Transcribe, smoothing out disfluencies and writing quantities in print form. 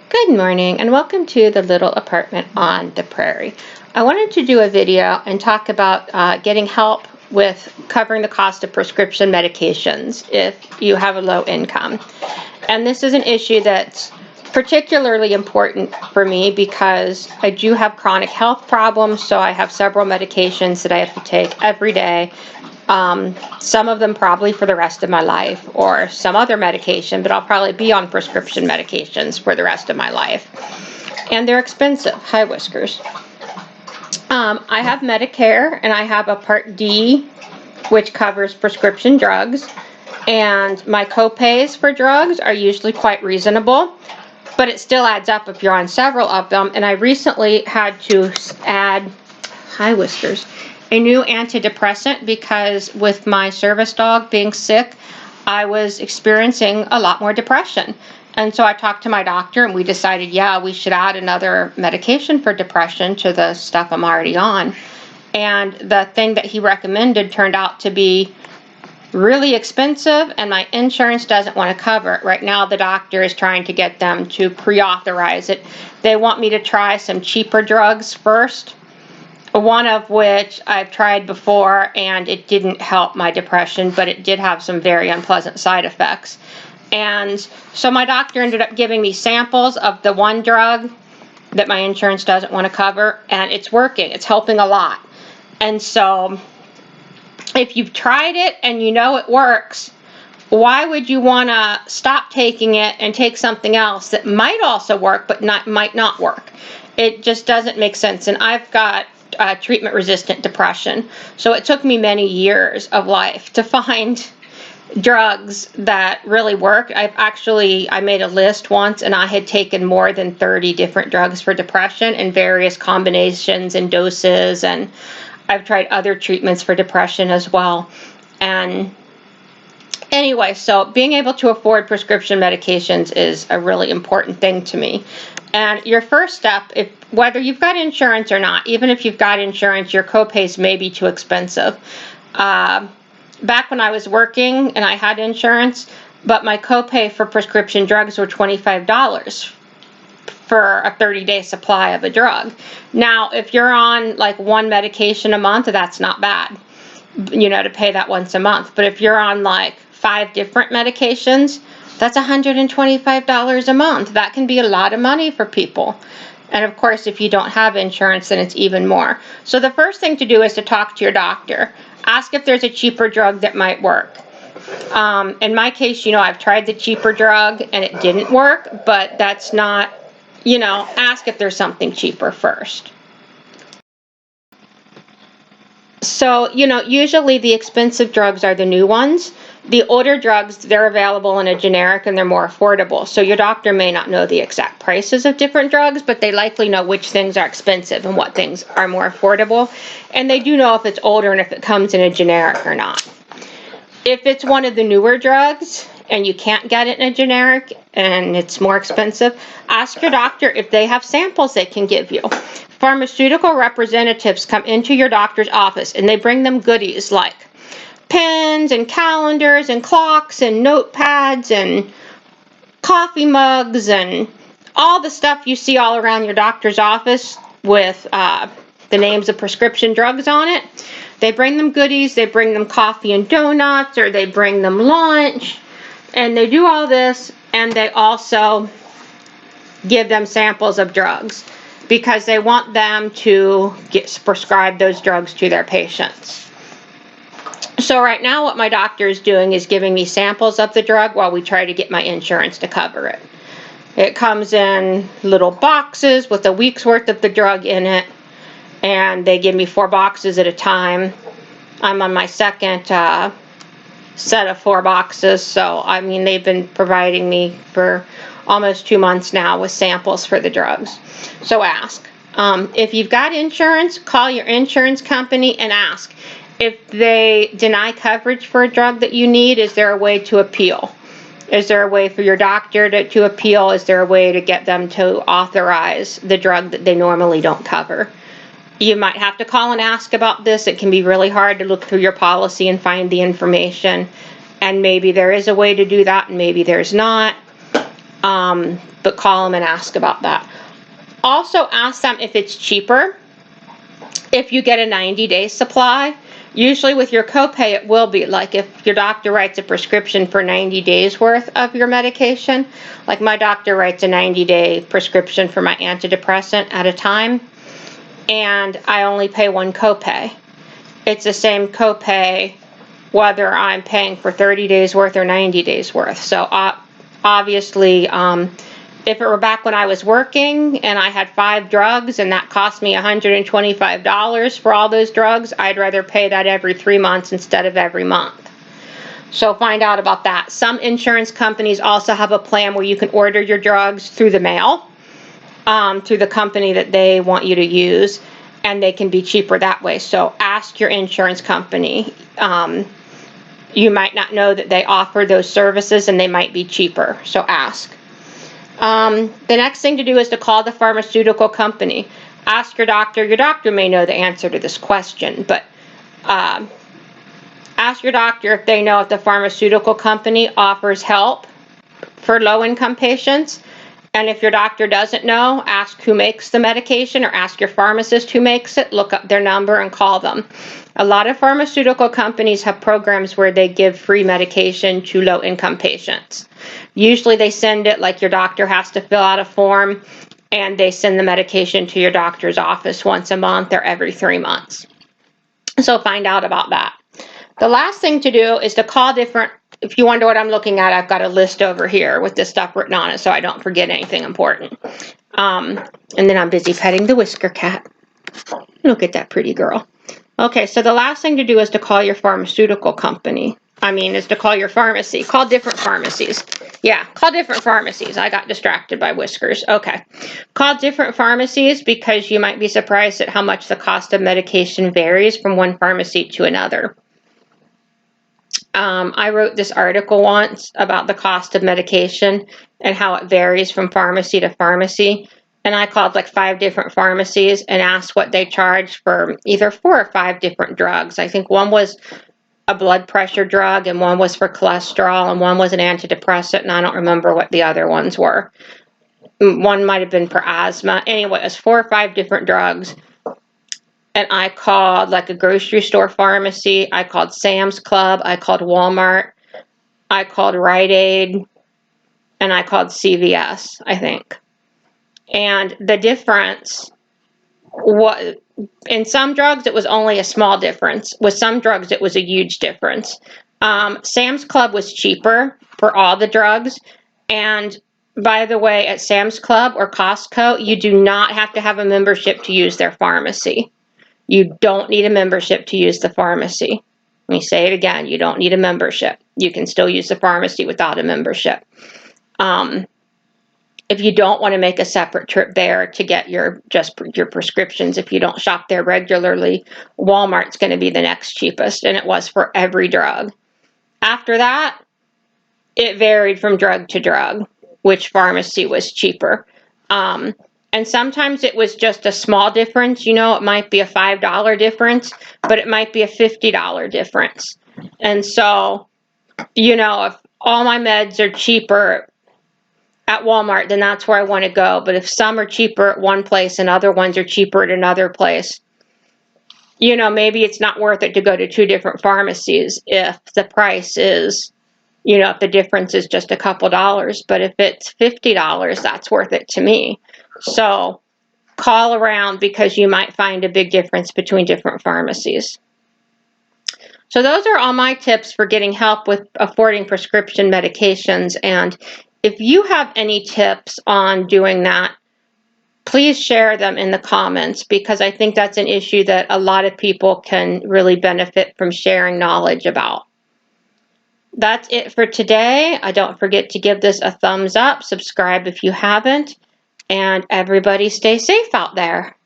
Good morning and welcome to the little apartment on the prairie. I wanted to do a video and talk about getting help with covering the cost of prescription medications if you have a low income. And this is an issue that's particularly important for me because I do have chronic health problems, so I have several medications that I have to take every day. Some of them probably for the rest of my life, or some other medication, but I'll probably be on prescription medications for the rest of my life. And they're expensive. Hi, Whiskers. I have Medicare and I have a Part D, which covers prescription drugs. And my copays for drugs are usually quite reasonable, but it still adds up if you're on several of them. And I recently had to add, hi, Whiskers, a new antidepressant because with my service dog being sick, I was experiencing a lot more depression. And so I talked to my doctor and we decided, yeah, we should add another medication for depression to the stuff I'm already on. And the thing that he recommended turned out to be really expensive, and my insurance doesn't want to cover it. Right now, the doctor is trying to get them to pre-authorize it. They want me to try some cheaper drugs first, one of which I've tried before and it didn't help my depression, but it did have some very unpleasant side effects. And so my doctor ended up giving me samples of the one drug that my insurance doesn't want to cover, and it's working. It's helping a lot. And so if you've tried it and you know it works, why would you want to stop taking it and take something else that might also work but might not work? It just doesn't make sense. And I've got treatment-resistant depression, so it took me many years of life to find drugs that really work. I made a list once, and I had taken more than 30 different drugs for depression in various combinations and doses, and I've tried other treatments for depression as well. And anyway, so being able to afford prescription medications is a really important thing to me. And your first step, whether you've got insurance or not, even if you've got insurance, your copays may be too expensive. Back when I was working and I had insurance, but my copay for prescription drugs were $25 for a 30-day supply of a drug. Now, if you're on like one medication a month, that's not bad, to pay that once a month. But if you're on like 5 different medications, that's $125 a month. That can be a lot of money for people. And of course, if you don't have insurance, then it's even more. So the first thing to do is to talk to your doctor. Ask if there's a cheaper drug that might work. In my case, I've tried the cheaper drug and it didn't work, but that's not, ask if there's something cheaper first. So, usually the expensive drugs are the new ones. The older drugs, they're available in a generic and they're more affordable. So your doctor may not know the exact prices of different drugs, but they likely know which things are expensive and what things are more affordable. And they do know if it's older and if it comes in a generic or not. If it's one of the newer drugs and you can't get it in a generic and it's more expensive, ask your doctor if they have samples they can give you. Pharmaceutical representatives come into your doctor's office and they bring them goodies like pens and calendars and clocks and notepads and coffee mugs and all the stuff you see all around your doctor's office with the names of prescription drugs on it. They bring them goodies, they bring them coffee and donuts, or they bring them lunch, and they do all this, and they also give them samples of drugs because they want them to prescribe those drugs to their patients. So right now what my doctor is doing is giving me samples of the drug while we try to get my insurance to cover it. It comes in little boxes with a week's worth of the drug in it, and they give me 4 boxes at a time. I'm on my second set of 4 boxes, so they've been providing me for almost 2 months now with samples for the drugs. So ask. If you've got insurance, call your insurance company and ask. If they deny coverage for a drug that you need, is there a way to appeal? Is there a way for your doctor to appeal? Is there a way to get them to authorize the drug that they normally don't cover? You might have to call and ask about this. It can be really hard to look through your policy and find the information. And maybe there is a way to do that and maybe there's not. but call them and ask about that. Also ask them if it's cheaper if you get a 90-day supply. Usually with your copay, it will be like if your doctor writes a prescription for 90 days worth of your medication. Like my doctor writes a 90-day prescription for my antidepressant at a time, and I only pay one copay. It's the same copay whether I'm paying for 30 days worth or 90 days worth. So obviously, if it were back when I was working and I had 5 drugs and that cost me $125 for all those drugs, I'd rather pay that every 3 months instead of every month. So find out about that. Some insurance companies also have a plan where you can order your drugs through the mail, through the company that they want you to use, and they can be cheaper that way. So ask your insurance company. You might not know that they offer those services and they might be cheaper, so ask. The next thing to do is to call the pharmaceutical company. Ask your doctor. Your doctor may know the answer to this question, but ask your doctor if they know if the pharmaceutical company offers help for low-income patients. And if your doctor doesn't know, ask who makes the medication or ask your pharmacist who makes it. Look up their number and call them. A lot of pharmaceutical companies have programs where they give free medication to low-income patients. Usually they send it, like your doctor has to fill out a form, and they send the medication to your doctor's office once a month or every 3 months. So find out about that. The last thing to do is to call different, if you wonder what I'm looking at, I've got a list over here with this stuff written on it so I don't forget anything important. And then I'm busy petting the Whisker cat. Look at that pretty girl. Okay, so the last thing to do is to call your pharmaceutical company. Is to call your pharmacy. Call different pharmacies. Yeah, call different pharmacies. I got distracted by Whiskers. Okay. Call different pharmacies because you might be surprised at how much the cost of medication varies from one pharmacy to another. I wrote this article once about the cost of medication and how it varies from pharmacy to pharmacy. And I called like 5 different pharmacies and asked what they charged for either 4 or 5 different drugs. I think one was a blood pressure drug, and one was for cholesterol, and one was an antidepressant, and I don't remember what the other ones were. One might have been for asthma. Anyway, it was 4 or 5 different drugs. And I called like a grocery store pharmacy. I called Sam's Club. I called Walmart. I called Rite Aid. And I called CVS, I think. And the difference was, in some drugs, it was only a small difference. With some drugs, it was a huge difference. Sam's Club was cheaper for all the drugs. And by the way, at Sam's Club or Costco, you do not have to have a membership to use their pharmacy. You don't need a membership to use the pharmacy. Let me say it again. You don't need a membership. You can still use the pharmacy without a membership. If you don't want to make a separate trip there to get your prescriptions, if you don't shop there regularly, Walmart's going to be the next cheapest, and it was for every drug. After that, it varied from drug to drug, which pharmacy was cheaper. And sometimes it was just a small difference. It might be a $5 difference, but it might be a $50 difference. And so, if all my meds are cheaper at Walmart, then that's where I want to go. But if some are cheaper at one place and other ones are cheaper at another place, maybe it's not worth it to go to 2 different pharmacies if the price is, if the difference is just a couple dollars. But if it's $50, that's worth it to me. So call around because you might find a big difference between different pharmacies. So those are all my tips for getting help with affording prescription medications. And if you have any tips on doing that, please share them in the comments, because I think that's an issue that a lot of people can really benefit from sharing knowledge about. That's it for today. Don't forget to give this a thumbs up, subscribe if you haven't, and everybody stay safe out there.